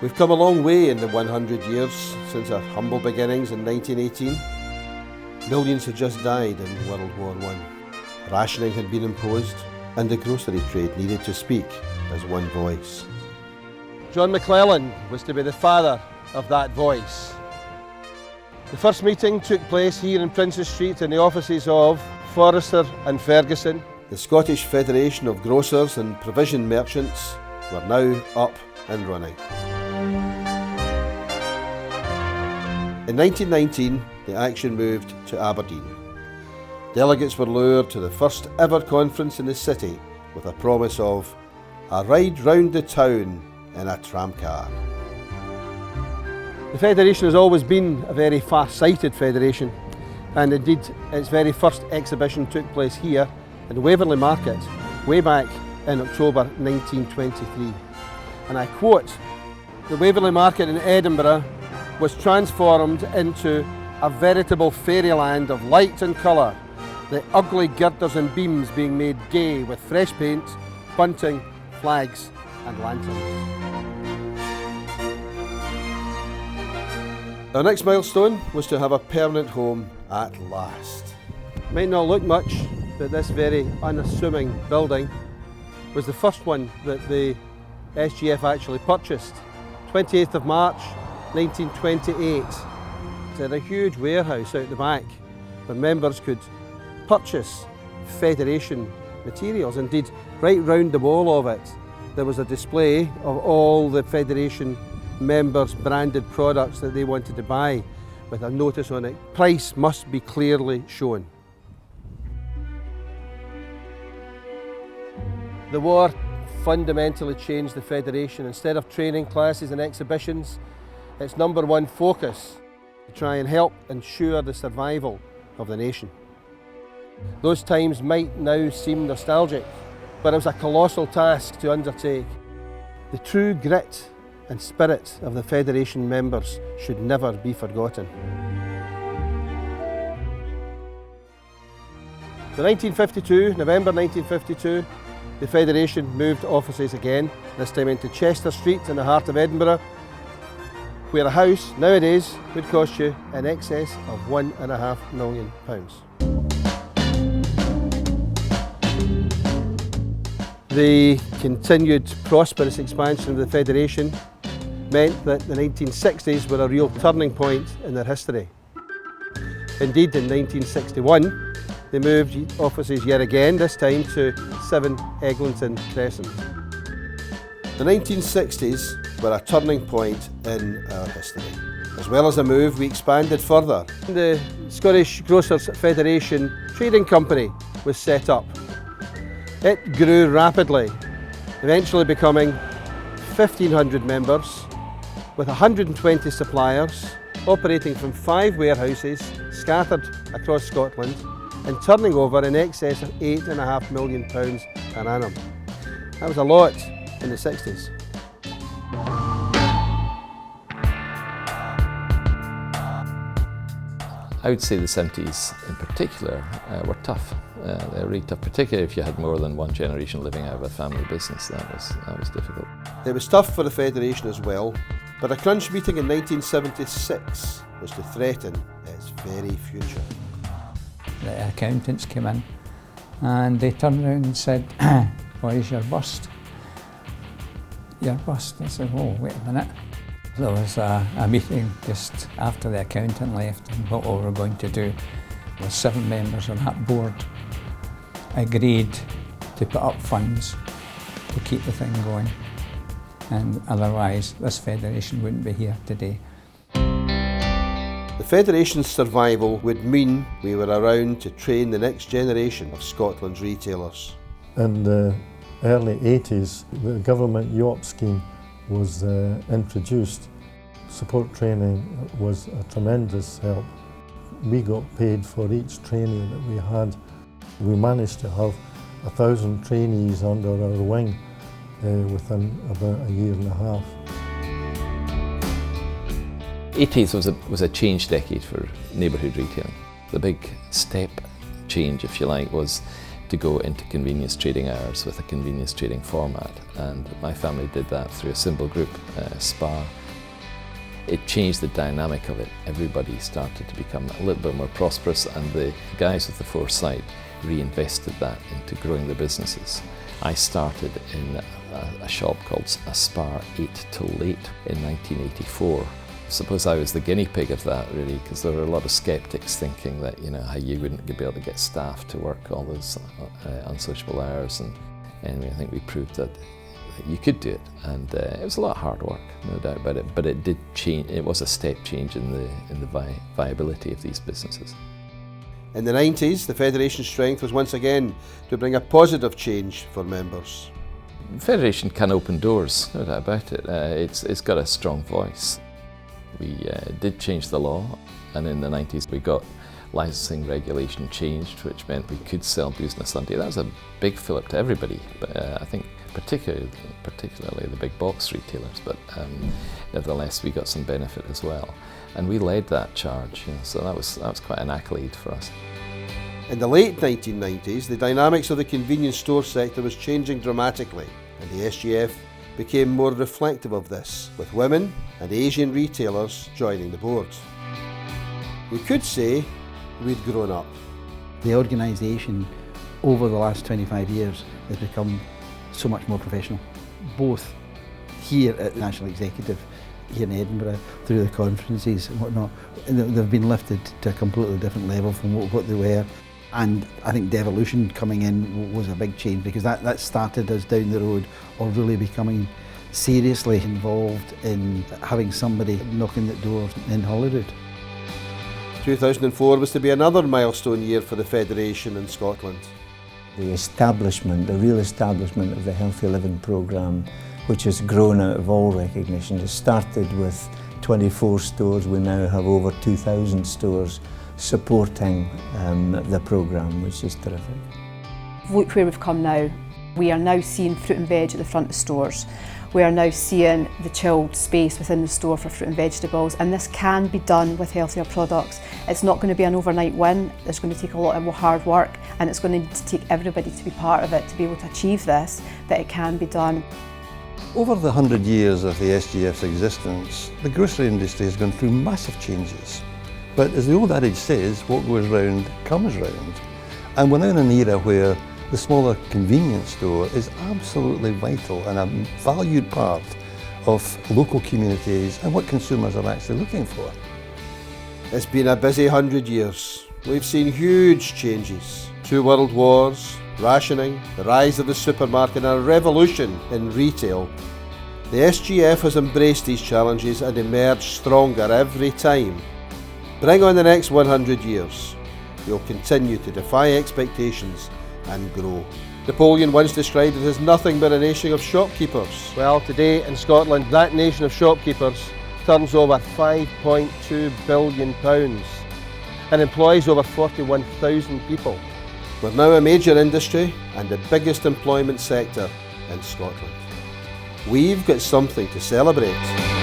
We've come a long way in the 100 years since our humble beginnings in 1918. Millions had just died in World War I. Rationing had been imposed, and the grocery trade needed to speak as one voice. John McClellan was to be the father of that voice. The first meeting took place here in Princes Street in the offices of Forrester and Ferguson. The Scottish Federation of Grocers and Provision Merchants were now up and running. In 1919, the action moved to Aberdeen. Delegates were lured to the first ever conference in the city with a promise of a ride round the town in a tramcar. The Federation has always been a very far-sighted federation, and indeed its very first exhibition took place here in Waverley Market way back in October 1923. And I quote, "The Waverley Market in Edinburgh was transformed into a veritable fairyland of light and colour, the ugly girders and beams being made gay with fresh paint, bunting, flags and lanterns." Our next milestone was to have a permanent home at last. Might not look much, but this very unassuming building was the first one that the SGF actually purchased. 28th of March 1928. It had a huge warehouse out the back where members could purchase Federation materials. Indeed, right round the wall of it, there was a display of all the Federation members' branded products that they wanted to buy with a notice on it. Price must be clearly shown. The war fundamentally changed the Federation. Instead of training classes and exhibitions, its number one focus to try and help ensure the survival of the nation. Those times might now seem nostalgic, but it was a colossal task to undertake. The true grit and spirit of the Federation members should never be forgotten. November 1952, the Federation moved offices again, this time into Chester Street in the heart of Edinburgh, where a house nowadays would cost you in excess of £1.5 million. The continued prosperous expansion of the Federation meant that the 1960s were a real turning point in their history. Indeed, in 1961, they moved offices yet again, this time to 7 Eglinton Crescent. The 1960s were a turning point in our history. As well as the move, we expanded further. The Scottish Grocers Federation Trading Company was set up. It grew rapidly, eventually becoming 1,500 members with 120 suppliers operating from 5 warehouses scattered across Scotland and turning over in excess of £8.5 million per annum. That was a lot in the 60s. I would say the 70s in particular were tough. They were really tough, particularly if you had more than one generation living out of a family business. That was difficult. It was tough for the Federation as well, but a crunch meeting in 1976 was to threaten its very future. The accountants came in and they turned around and said, "Where's your bust?" "Your bust?" I said, "Oh, wait a minute." There was a meeting just after the accountant left, and what we were going to do was 7 members of that board agreed to put up funds to keep the thing going, and otherwise this Federation wouldn't be here today. The Federation's survival would mean we were around to train the next generation of Scotland's retailers. In the early 80s, the government YOP scheme was introduced. Support training was a tremendous help. We got paid for each trainee that we had. We managed to have 1,000 trainees under our wing within about a year and a half. 80s was a change decade for neighbourhood retailing. The big step change, if you like, was to go into convenience trading hours with a convenience trading format, and my family did that through a symbol group, SPA. It changed the dynamic of it. Everybody started to become a little bit more prosperous, and the guys with the foresight reinvested that into growing the businesses. I started in a shop called a Spar 8 till late in 1984. I suppose I was the guinea pig of that, really, because there were a lot of skeptics thinking that, you know, how you wouldn't be able to get staff to work all those unsociable hours, and I think we proved that you could do it, and it was a lot of hard work, no doubt about it, but it did change. It was a step change in the viability of these businesses. In the 90s, the Federation's strength was once again to bring a positive change for members. The Federation can open doors, no doubt about it. It's got a strong voice. We did change the law, and in the 90s we got licensing regulation changed, which meant we could sell booze on a Sunday. That was a big fillip to everybody, but I think particularly the big box retailers, but nevertheless we got some benefit as well. And we led that charge, you know, so that was quite an accolade for us. In the late 1990s, the dynamics of the convenience store sector was changing dramatically, and the SGF became more reflective of this, with women and Asian retailers joining the board. We could say we'd grown up. The organisation over the last 25 years has become so much more professional, both here at the National Executive, here in Edinburgh, through the conferences and whatnot. They've been lifted to a completely different level from what they were. And I think devolution coming in was a big change, because that started us down the road of really becoming seriously involved in having somebody knocking at doors in Holyrood. 2004 was to be another milestone year for the Federation in Scotland. The establishment, the real establishment of the Healthy Living programme, which has grown out of all recognition. It started with 24 stores, we now have over 2,000 stores supporting the programme, which is terrific. Look where we've come now. We are now seeing fruit and veg at the front of stores. We are now seeing the chilled space within the store for fruit and vegetables, and this can be done with healthier products. It's not going to be an overnight win. It's going to take a lot of hard work, and it's going to need to take everybody to be part of it to be able to achieve this, but it can be done. Over the 100 years of the SGF's existence, the grocery industry has gone through massive changes. But as the old adage says, what goes round comes round. And we're now in an era where the smaller convenience store is absolutely vital and a valued part of local communities and what consumers are actually looking for. It's been a busy 100 years. We've seen huge changes. 2 world wars, rationing, the rise of the supermarket and a revolution in retail. The SGF has embraced these challenges and emerged stronger every time. Bring on the next 100 years. We'll continue to defy expectations and grow. Napoleon once described it as nothing but a nation of shopkeepers. Well, today in Scotland, that nation of shopkeepers turns over £5.2 billion and employs over 41,000 people. We're now a major industry and the biggest employment sector in Scotland. We've got something to celebrate.